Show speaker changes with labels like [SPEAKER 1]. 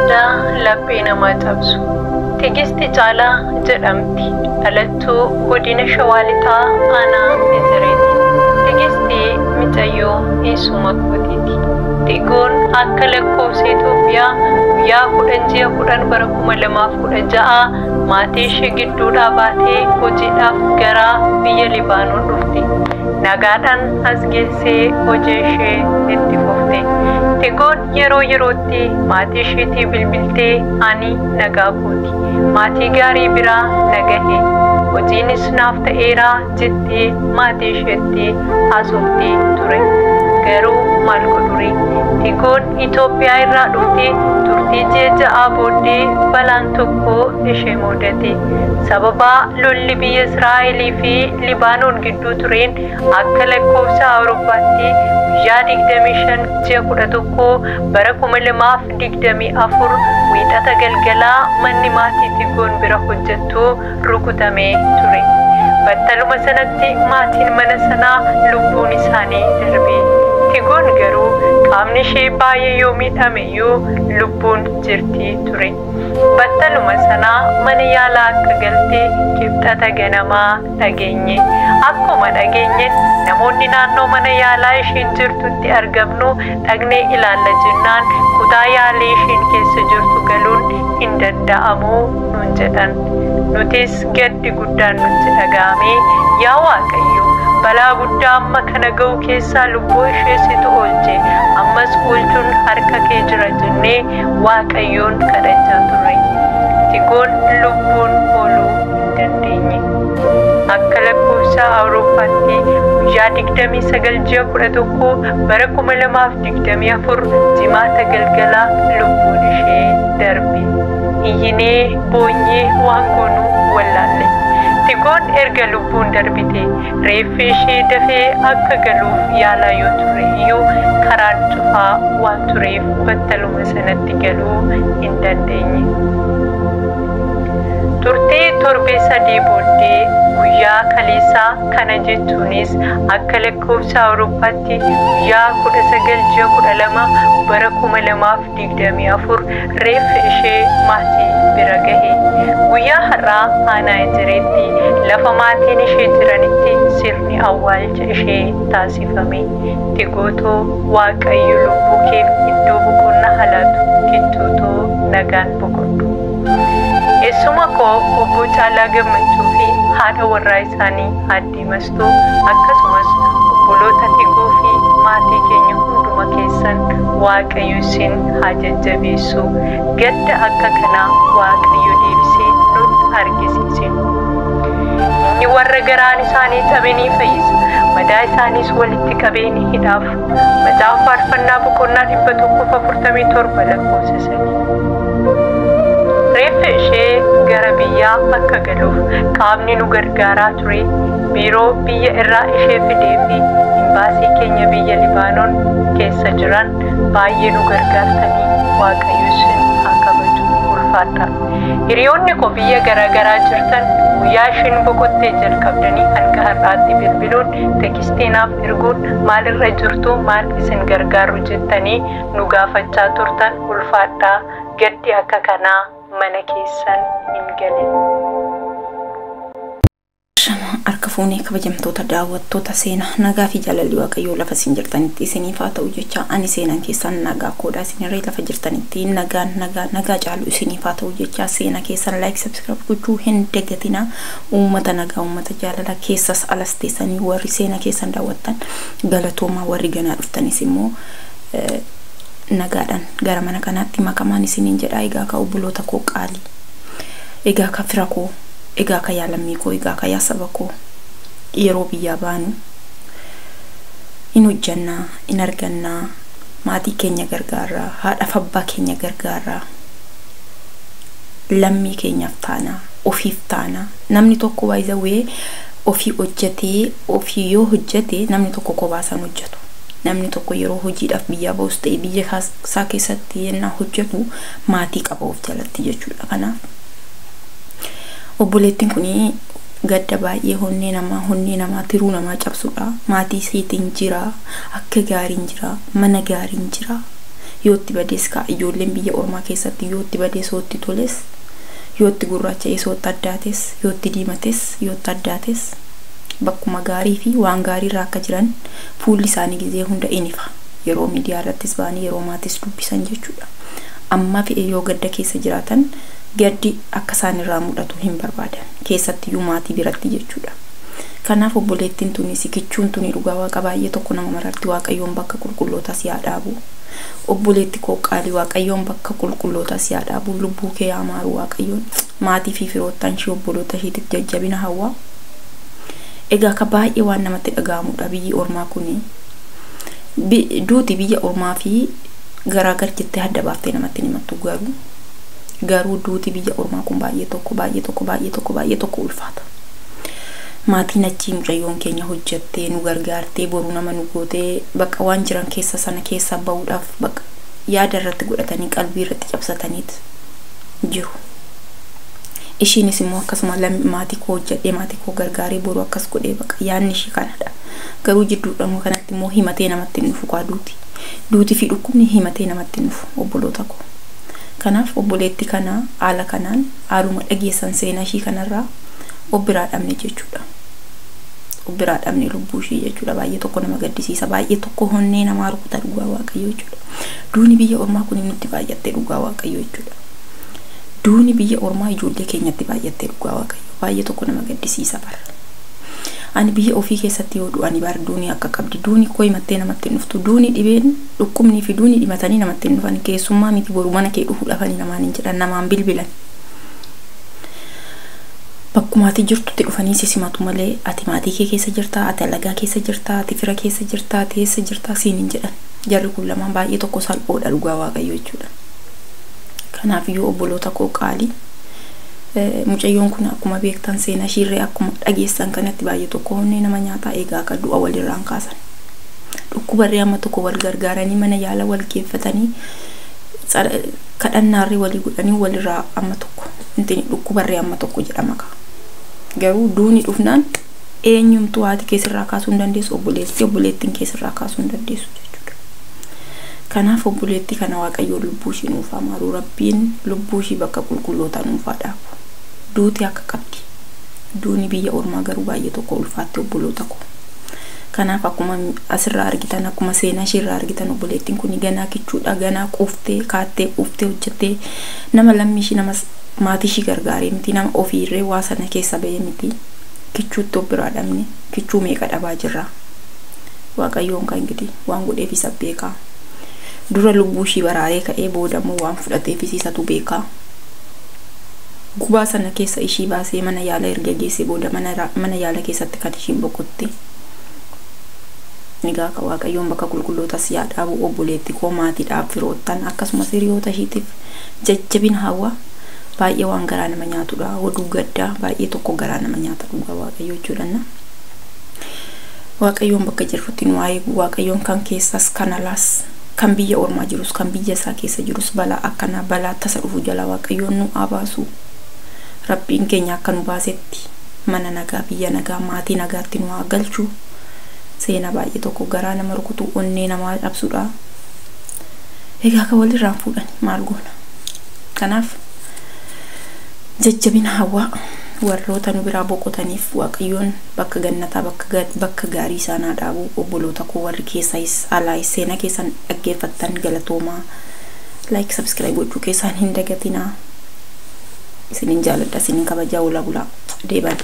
[SPEAKER 1] bareeda laphee namaa cabsu. Tigisti Caalaa jedhamti. Dhalattuu godina Shawaa Lixaa aanaa Ejereeti. Tigisti Micayyoo eessuma kootiiti. Tigoon akka lakkoofsa Itoophiyaa guyyaa 10/10/2016 maatii ishee gidduudhaa baatee hojiidhaaf gara biyya Libaanoon dhufte. Nagaadhaan as geessee hojii ishee itti fufte. Tigoon yeroo yerootti maatii isheetii bilbiltee ani nagaa kooti. Maatii gaarii biraa nagahe. Hojiinis naaf ta'eera jettee maatii isheetti haasoftee ture. Garuu maal godhuri? Tigoon Itoophiyaa irraa dhufte turtii ji'a booddee balaan tokko ishee mudate. Sababa lolli biyya Israa'elii fi Libaanoon gidduu tureen akka lakkoofsa Awurooppaatti guyyaa 25 ji'a 11 bara 2024 wiixata galgalaa manni maatii Tigoon bira hojjettu rukutamee ture. Battaluma sanatti maatiin mana sanaa lubbuun isaanii darbe. Tigoon garuu qaamni ishee baay'ee yoo miidhameyyuu lubbuun jirti ture. Battaluma sanaa mana yaalaa akka galte kibxata ganamaa dhageenye. Akkuma dhageenye namoonni naannoo mana yaalaa isheen jirtutti argamnu dhaqnee ilaalla jennaan kutaa yaalii isheen keessa jirtu galuun hin danda'amu nuun jedhan. Nutis gaddi guddaan nutti dhaga'ame. Yaa Waaqayyo, balaa guddaa amma kana ga'u keessaa lubbuu ishee situ oolche. Ammas oolchuun harka kee jira jennee Waaqayyoon kadhachaa turre. Tigoon lubbuun ooluu hin dandeenye. Akka lakkoofsa Awurooppaatti guyyaa 29 ji'a 11 bara 2024 jimaata galgala lubbuun ishee darbe. Iyyinee boonyee waan goonuu wallaalle. Tigoon erga lubbuun darbite reeffi ishee dafee akka galuuf yaalaa yoo ture iyyuu karaan cufaa waan tureef battaluma sanatti galuu hin dandeenye. Turtii torbee 3 booddee guyyaa kaleessaa kana jechuunis akka lakkoofsa Awurooppaatti guyyaa 19 ji'a 12 bara 2024 reeffi ishee maatii bira gahe. Guyyaa har'aa aanaa Ejereetti lafa maatiin ishee jiranitti sirni awwaalcha ishee taasifame. Tigootoo Waaqayyo lubbuu keef iddoo boqonnaa halaatu kittuutoo nagaan boqodhu. Eessuma koo obbo Caalaa Gammachuu fi haadha warraa isaanii Aadde Mastuu akkasumas obboloota Tigoo fi maatii keenya hunduma keessan Waaqayyo isin haa jajjabeessu. Gadda akka kanaa Waaqayyo deebisee nutti argisiise. Inni warra garaan isaanii cabanii fayyisa. Madaa isaaniis walitti qabee ni hidhaaf. Macaafa faarfannaa boqonnaa 147 lakkoofsa 3. Reeffi ishee gara biyyaa akka galuuf qaamni nu gargaaraa ture. Biiroo biyya irraa ishee fidee fi imbaasii keenya biyya Libaanoon keessa jiran baay'ee nu gargaartanii Waaqayyo isin haa kabaju. Ulfaadha. Hiriyoonni koo biyya garaagaraa jirtan guyyaa isheen boqottee jalqabdanii hanga har'aatti bilbiluun tekisteenaaf erguun maalirra jirtu maal isin gargaaru jettanii nu gaafachaa turtan. Ulfaadha. Gaddi akka kanaa mana keessan hin galin.
[SPEAKER 2] Harka fuunee kabajamtoota daawwattoota seenaa nagaa fi jaalalli Waaqayyoo lafa isin jirtanitti isiniif haa ta'u jecha ani seenaan keessan nagaa koodhaa isinirree lafa jirtanitti nagaa caalu isiniif haa ta'u jecha seenaa keessan like subscribe gochuu hin dagatinaa. Uummata nagaa uummata jaalala keessas alas teessanii warri seenaa keessan daawwattan galatoomaa, warri ganaa dhuftanis immoo nagaadhaan gara mana kanaatti makamaan isiniin jedha. Egaa ka obboloota koo qaalii, egaa ka fira koo, egaa ka yaalammii koo, egaa ka yaasaba koo yeroo biyyaa baanu in hojjannaa, in argannaa, maatii keenya gargaaraa, haadhaaf abbaa keenya gargaaraa, lammii keenyaaf taanaa, ofiif taanaa. Namni tokko baay'ee ofii hojjetee, ofii yoo hojjete namni tokko kobaasaan hojjetu. Namni tokko yeroo hojiidhaaf biyya baus ta'e biyya isaa keessatti yennaa hojjetu maatii qaba of jalatti jechuudha. Kanaaf obboleettiin kuni gadda baay'ee honnee namaa tiruu namaa cabsuudha. Maatii seetiin jira, akka gaariin jira, mana gaariin jira. yootti badees ka ijoolleen biyya ormaa keessatti yootti badees yootti toles yootti gurraacha yootti addaates yootti diimates yootti addaates bakkuma gaarii fi waan gaarii irraa akka jiran fuulli isaanii gizee hunda inifa yeroo miidiyaa irrattis baanii yeroo maatis dubbisan jechuudha. Amma fi yoo gadda keessa jiraatan gaddi akka isaan irraa mudatu hin barbaadan keessatti iyyuu maatii biratti jechuudha. Kanaaf obboleettiin tunis kichuun tuni dhugaa waaqa baay'ee tokko nama mararti waaqayyoon bakka qulqullootas yaa dhaabu. Obboleetti koo qaalii waaqayyoon bakka qulqullootas yaa dhaabu lubbuu kee amaaru waaqayyoon maatii fi firoottan ishee obboloota isheetiif jajjabina hawwaa. Egaa ka baay'ee waan namatti dhaga'amudha biyyi ormaa kuni. Duuti biyya ormaa fi garaagar jettee adda baaftee namatti himattu garuu duuti biyya ormaa kun baay'ee tokko ulfaata. Maatiin achi mucayyoon keenya hojjettee nu gargaartee boru nama nu gootee bakka waan jiran keessa sana keessa ba'uudhaaf bakka yaada irratti godhatanii qalbii irratti cabsataniit jiru. Ishiinis immoo akkasuma maatii koo hojjedhee maatii koo gargaaree boru akkas godhee bakka yaadni ishii kanadha. Garuu jidduudhaan kanatti immoo himatee namatti nufu duuti fi dhukkubni himatee namatti nufu obboloota koo. Kanaaf obboleetti kana haala kanaan haaluma dhageessan seenaa ishii kanarraa obbiraa dhabne jechuudha. Obbiraa dhabne lubbuu ishii jechuudha. Baay'ee tokko nama gaddisiisa. Baay'ee tokko honnee namaa rukuta dhugaa waaqayyoo jechuudha. Duuni biyya ormaa kun nutti baay'attee dhugaa waaqayyoo jechuudha. Duuni biyya ormaa ijoollee keenyatti baay'attee dhugaa waaqayyoo. Baay'ee tokko nama gaddisiisa bara. Ani biyya ofii keessatti yoo du'ani bara duuni akka qabdi. Duuni koo himattee namatti nuftu. Duuni dhibeen dhukkubnii fi duuni dhimatanii namatti nufan keessummaa miti boru mana kee dhufu dhafanii namaan hin jedhan namaan bilbilan. Bakkumaati jirtutti dhufanii simatu malee ati maatii kee keessa jirtaa, ati alagaa keessa jirtaa, ati fira keessa jirtaa, ati eessa jirtaa siin hin jedhan. Jarri kun lamaan baay'ee tokko salphoodha dhugaa waaqayyoo jechuudha. Kanaaf iyyuu obboloota koo qaalii mucayyoon kun akkuma beektan seenaa ishii akkuma dhageessan kanatti baay'ee tokko honnee nama nyaataa eegaa akka du'a walirraan kaasan. Dhukkubarree amma tokko wal gargaaranii mana yaala wal geeffatanii kadhannaarree walii godhanii walirraa amma tokko intini dhukkubarree amma tokko jedhama ka. Garuu duuni dhufnaan eenyumtu haati keessirraa kaasuu hin dandeessu obboleettiin keessirraa kaasuu hin dandeessu jechuudha. Kanaaf obboleetti kana waaqayyoo lubbuu ishii nuuf amaaru rabbiin lubbuu ishii bakka qulqullootaa nuuf dhaabu. Duuti akka qabdi. Duuni biyya ormaa garuu baay'ee tokko ulfaatti obboloota koo. Kanaaf akkuma asirraa argitan akkuma seenaa isheerraa argitan obboleettiin kun ganaa kichuudha ganaa quuftee kaattee quuftee hojjettee nama lammii ishii nama maatii ishii gargaaree miti nama ofiirree waa sana keessa ba'ee miti kichuutti obbiraa dhabne kichuu meeqa dhabaa jirra. Waaqayyoon kan gidi waan godheef isa beekaa. Dura lubbuu ishii baraaree ka'ee boodammoo waan fudhateef isatu beekaa. Gubaa sana keessa ishii baasee mana yaala erga geessee booda mana yaala keessatti kan ishiin boqotte. Egaa ka waaqayyoon bakka qulqullootas yaa dhaabu obboleetti koo maatiidhaaf firoottan akkasumas hiriyoota ishiitiif jajjabina hawwa baay'ee waan garaa nama nyaatudha. Oduu gaddaa baay'ee tokko garaa nama nyaata dhugaa waaqayyoo jechuudha. Waaqayyoon bakka jirrutti nu eegu waaqayyoon kan keessas kan alaas kan biyya ormaa jirus kan biyya isaa keessa jirus balaa akkana balaa tasa dhufu jala waaqayyoon nu abaasu. Rabbiin keenya akka nu baasetti mana nagaa biyya nagaa maatii nagaatti nu galchu. Seenaa baay'ee tokko garaa nama rukutu onnee namaa dhabsudha. Egaa ka walirraan fuudhan maal goona. Kanaaf jajjabina hawwaa warroota nu biraa boqotaniif waaqayyoon bakka gannataa bakka gaarii isaanaa dhaabu obboloota koo warri keessais alaayis seenaa keessan dhaggeeffattan galatoomaa. Like subscribe gochuu keessan hin dagatinaa. Isinin jaaladha isinin kabajaa ola bulaa deeban.